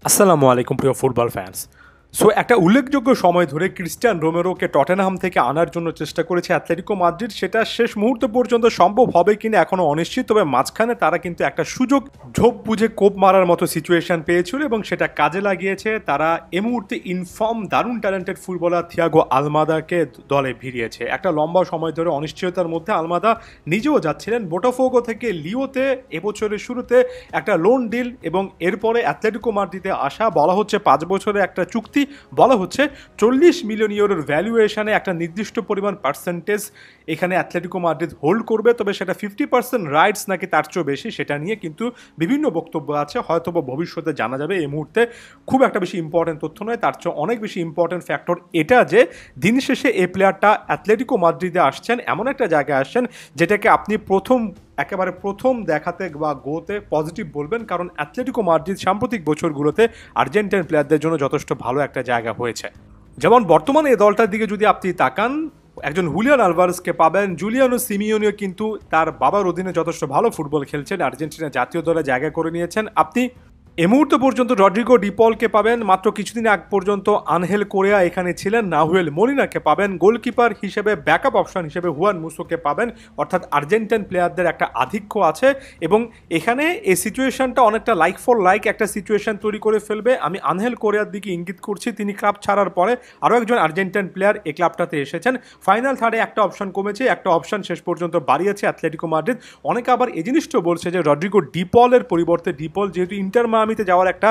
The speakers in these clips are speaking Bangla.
আসসালামু আলাইকুম প্রিয় ফুটবল ফ্যান্স। একটা উল্লেখযোগ্য সময় ধরে ক্রিস্টিয়ান রোমেরোকে টটেনহাম থেকে আনার জন্য চেষ্টা করেছে অ্যাটলেটিকো মাদ্রিদ। সেটা শেষ মুহূর্ত পর্যন্ত সম্ভব হবে কিনা এখনও অনিশ্চিত, তবে মাঝখানে তারা কিন্তু একটা সুযোগ ঝোপ বুঝে কোপ মারার মতো সিচুয়েশন পেয়েছিল এবং সেটা কাজে লাগিয়েছে। তারা এই মুহূর্তে ইনফর্ম দারুণ ট্যালেন্টেড ফুটবলার থিয়াগো আলমাদাকে দলে ভিড়িয়েছে। একটা লম্বা সময় ধরে অনিশ্চয়তার মধ্যে আলমাদা নিজেও যাচ্ছিলেন বোটাফোগো থেকে লিওতে এবছরের শুরুতে একটা লোন ডিল, এবং এরপরে অ্যাটলেটিকো মাদ্রিদে আসা। বলা হচ্ছে 5 বছরের একটা চুক্তি, বলা হচ্ছে 40 মিলিয়ন ইউরোর ভ্যালুয়েশনে একটা নির্দিষ্ট পরিমাণ পার্সেন্টেজ এখানে অ্যাটলেটিকো মাদ্রিদ হোল্ড করবে। তবে সেটা 50% রাইটস নাকি তার চেয়েও বেশি সেটা নিয়ে কিন্তু বিভিন্ন বক্তব্য আছে, হয়তো ভবিষ্যতে জানা যাবে। এই মুহূর্তে খুব একটা বেশি ইম্পর্টেন্ট তথ্য নয়, তার চেয়ে অনেক বেশি ইম্পর্টেন্ট ফ্যাক্টর এটা যে দিন শেষে এই প্লেয়ারটা অ্যাটলেটিকো মাদ্রিদে আসছেন, এমন একটা জায়গায় আসছেন যেটাকে আপনি একেবারে প্রথম দেখাতে বা গোতে পজিটিভ বলবেন, কারণ অ্যাটলেটিকো মাদ্রিদ সাম্প্রতিক বছরগুলোতে আর্জেন্টাইন প্লেয়ারদের জন্য যথেষ্ট ভালো একটা জায়গা হয়েছে। যেমন বর্তমানে এই দলটার দিকে যদি আপনি তাকান, একজন হুলিয়ান আলভারেজকে পাবেন, জুলিয়ানো সিমিওনিও কিন্তু তার বাবার অধীনে যথেষ্ট ভালো ফুটবল খেলছেন, আর্জেন্টিনা জাতীয় দলে জায়গা করে নিয়েছেন। আপনি এই মুহূর্ত পর্যন্ত রড্রিগো ডিপলকে পাবেন, মাত্র কিছুদিন আগ পর্যন্ত আনহেল কোরিয়া এখানে ছিলেন, নাহুয়েল মলিনাকে পাবেন, গোলকিপার হিসেবে ব্যাকআপ অপশন হিসেবে হুয়ান মুসোকে পাবেন। অর্থাৎ আর্জেন্টাইন প্লেয়ারদের একটা আধিক্য আছে এবং এখানে এই সিচুয়েশনটা অনেকটা লাইক ফর লাইক একটা সিচুয়েশন তৈরি করে ফেলবে। আমি আনহেল কোরিয়ার দিকে ইঙ্গিত করছি, তিনি ক্লাব ছাড়ার পরে আরও একজন আর্জেন্টাইন প্লেয়ার এই ক্লাবটাতে এসেছেন। ফাইনাল থার্ডে একটা অপশন কমেছে, একটা অপশন শেষ পর্যন্ত বাড়িয়েছে অ্যাটলেটিকো মাদ্রিদ। অনেকে আবার এই জিনিসটাও বলছে যে রড্রিগো ডিপলের পরিবর্তে ডিপল যেহেতু ইন্টার মায়ামিতে যাওয়ার একটা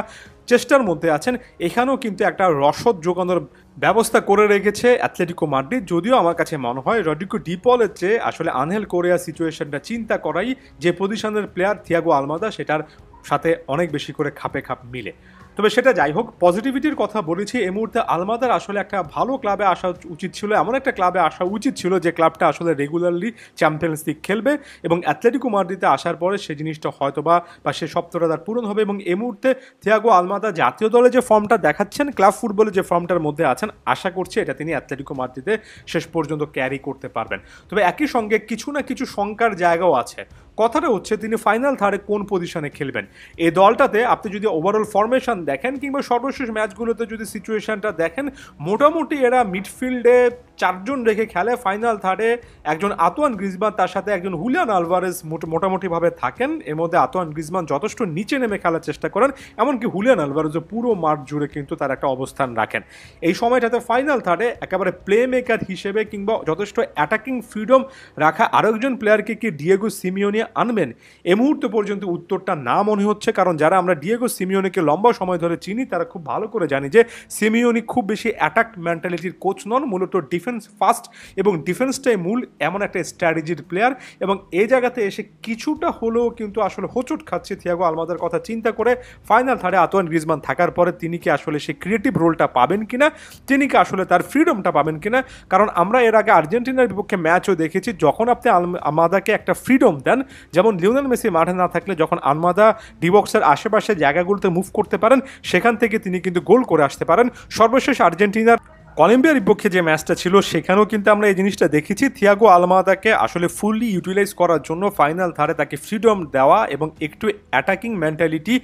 চেষ্টার মধ্যে আছেন, এখানেও কিন্তু একটা রসদ যোগানোর ব্যবস্থা করে রেখেছে অ্যাটলেটিকো মাদ্রিদ। যদিও আমার কাছে মনে হয় রড্রিগো ডিপলের চেয়ে আসলে আনহেল কোরিয়া সিচুয়েশনটা চিন্তা করাই যে পজিশনের প্লেয়ার থিয়াগো আলমাদা সেটার সাথে অনেক বেশি করে খাপে খাপ মিলে। তবে সেটা যাই হোক, পজিটিভিটির কথা বলেছি। এই মুহূর্তে আলমাদার আসলে একটা ভালো ক্লাবে আসা উচিত ছিল, এমন একটা ক্লাবে আসা উচিত ছিল যে ক্লাবটা আসলে রেগুলারলি চ্যাম্পিয়ন্স লিগ খেলবে, এবং অ্যাটলেটিকো মাদ্রিদে আসার পরে সেই জিনিসটা হয়তো বা সে স্বপ্নটা তার পূরণ হবে। এবং এই মুহূর্তে থিয়াগো আলমাদা জাতীয় দলে যে ফর্মটা দেখাচ্ছেন, ক্লাব ফুটবলে যে ফর্মটার মধ্যে আছেন, আশা করছি এটা তিনি অ্যাটলেটিকো মাদ্রিদে শেষ পর্যন্ত ক্যারি করতে পারবেন। তবে একই সঙ্গে কিছু না কিছু শঙ্কার জায়গাও আছে। কথাটা হচ্ছে তিনি ফাইনাল থার্ডে কোন পজিশনে খেলবেন। এই দলটাতে আপনি যদি ওভারঅল ফরমেশন দেখেন কিংবা সর্বশেষ ম্যাচগুলোতে যদি সিচুয়েশনটা দেখেন, মোটামুটি এরা মিডফিল্ডে 4 জন রেখে খেলে। ফাইনাল থার্ডে একজন আতোয়ান গ্রিজমান, তার সাথে একজন হুলিয়ান আলভারেজ মোটামুটিভাবে থাকেন। এর মধ্যে আতোয়ান গ্রিজমান যথেষ্ট নিচে নেমে খেলার চেষ্টা করেন, এমনকি হুলিয়ান আলভারেজও পুরো মাঠ জুড়ে কিন্তু তার একটা অবস্থান রাখেন। এই সময়টাতে ফাইনাল থার্ডে একেবারে প্লে মেকার হিসেবে কিংবা যথেষ্ট অ্যাটাকিং ফ্রিডম রাখা আরেকজন প্লেয়ারকে কি ডিয়েগো সিমিওনি আনবেন? এই মুহূর্তে পর্যন্ত উত্তরটা না মনে হচ্ছে, কারণ যারা আমরা ডিয়েগো সিমিওনিকে লম্বা সময় ধরে চিনি তারা খুব ভালো করে জানি যে সিমিওনি খুব বেশি অ্যাটাক মেন্টালিটির কোচ নন, মূলত ডিফেন্স ফার্স্ট এবং ডিফেন্সটাই মূল এমন একটা স্ট্র্যাটেজির প্লেয়ার। এবং এই জায়গাতে এসে কিছুটা হলেও কিন্তু আসলে হোঁচট খাচ্ছে থিয়াগো আলমাদার কথা চিন্তা করে। ফাইনাল থার্ডে আতোয়ান গ্রিজমান থাকার পরে তিনি কি আসলে সেই ক্রিয়েটিভ রোলটা পাবেন কিনা, তিনি কি আসলে তার ফ্রিডমটা পাবেন কিনা? কারণ আমরা এর আগে আর্জেন্টিনার বিপক্ষে ম্যাচও দেখেছি, যখন আপনি আলমাদাকে একটা ফ্রিডম দেন, যেমন লিওনেল মেসি মাঠে না থাকলে যখন আলমাদা ডিবক্সের আশেপাশে জায়গাগুলোতে মুভ করতে পারেন, সেখান থেকে তিনি কিন্তু গোল করে আসতে পারেন। সর্বশেষ আর্জেন্টিনার কলম্বিয়ার বিপক্ষে যে ম্যাচটা ছিল সেখানেও কিন্তু আমরা এই জিনিসটা দেখেছি, থিয়াগো আলমাদাকে আসলে ফুললি ইউটিলাইজ করার জন্য ফাইনাল ধারে তাকে ফ্রিডম দেওয়া এবং একটু অ্যাটাকিং মেন্টালিটি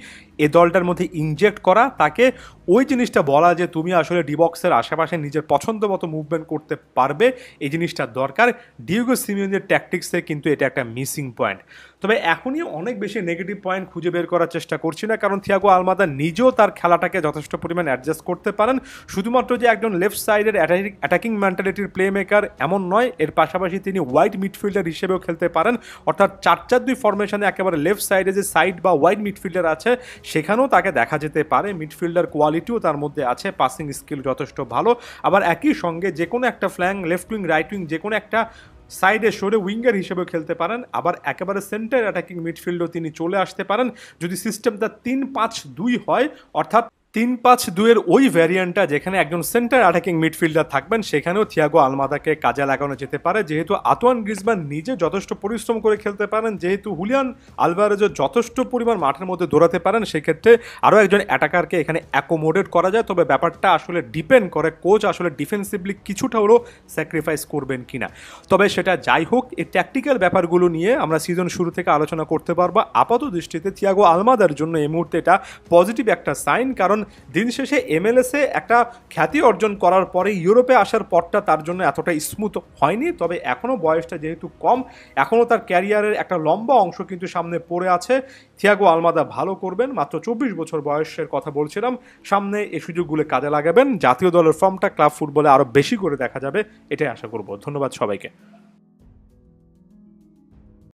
এ দলটার মধ্যে ইনজেক্ট করা, তাকে ওই জিনিসটা বলা যে তুমি আসলে ডিবক্সের আশেপাশে নিজের পছন্দ মতো মুভমেন্ট করতে পারবে, এই জিনিসটা দরকার। ডিয়েগো সিমিওনের ট্যাকটিক্সে কিন্তু এটা একটা মিসিং পয়েন্ট। তবে এখনই অনেক বেশি নেগেটিভ পয়েন্ট খুঁজে বের করার চেষ্টা করছি না, কারণ থিয়াগো আলমাদা নিজেও তার খেলাটাকে যথেষ্ট পরিমাণ অ্যাডজাস্ট করতে পারেন। শুধুমাত্র যে একজন লেফট সাইডের অ্যাটাকিং মেন্টালিটির প্লে মেকার এমন নয়, এর পাশাপাশি তিনি ওয়াইড মিডফিল্ডার হিসেবেও খেলতে পারেন। অর্থাৎ 4-4-2 ফরমেশনে একেবারে লেফট সাইডে যে সাইড বা ওয়াইড মিডফিল্ডার আছে সেখানেও তাকে দেখা যেতে পারে। মিডফিল্ডার কোয়ালিটিও তার মধ্যে আছে, পাসিং স্কিল যথেষ্ট ভালো। আবার একই সঙ্গে যে কোনো একটা flank, left wing, right wing, যে কোনো একটা সাইডে সরে উইঙ্গার হিসেবেও খেলতে পারেন। আবার একেবারে সেন্টার অ্যাটাকিং মিডফিল্ডও তিনি চলে আসতে পারেন যদি সিস্টেমটা 3-5-2 হয়। অর্থাৎ 3-5-2-এর ওই ভ্যারিয়েন্টটা যেখানে একজন সেন্টার অ্যাটাকিং মিডফিল্ডার থাকবেন, সেখানেও থিয়াগো আলমাদাকে কাজে লাগানো যেতে পারে। যেহেতু আতোয়ান গ্রিজমান নিজে যথেষ্ট পরিশ্রম করে খেলতে পারেন, যেহেতু হুলিয়ান আলভারেজও যথেষ্ট পরিমাণ মাঠের মধ্যে দৌড়াতে পারেন, সেক্ষেত্রে আরও একজন অ্যাটাকারকে এখানে অ্যাকোমোডেট করা যায়। তবে ব্যাপারটা আসলে ডিপেন্ড করে কোচ আসলে ডিফেন্সিভলি কিছুটা হলেও স্যাক্রিফাইস করবেন কিনা। তবে সেটা যাই হোক, এই ট্যাকটিক্যাল ব্যাপারগুলো নিয়ে আমরা সিজন শুরু থেকে আলোচনা করতে পারবো। আপাত দৃষ্টিতে থিয়াগো আলমাদার জন্য এই মুহূর্তে এটা পজিটিভ একটা সাইন, কারণ দিন শেষে MLS-এ একটা খ্যাতি অর্জন করার পরে ইউরোপে আসার পরটা তার জন্য এতটা স্মুথ হয়নি, তবে এখনও বয়সটা যেহেতু কম, এখনও তার ক্যারিয়ারের একটা লম্বা অংশ কিন্তু সামনে পড়ে আছে। থিয়াগো আলমাদা ভালো করবেন, মাত্র 24 বছর বয়সের কথা বলছিলাম, সামনে এই সুযোগগুলো কাজে লাগাবেন, জাতীয় দলের ফর্মটা ক্লাব ফুটবলে আরও বেশি করে দেখা যাবে, এটাই আশা করব। ধন্যবাদ সবাইকে।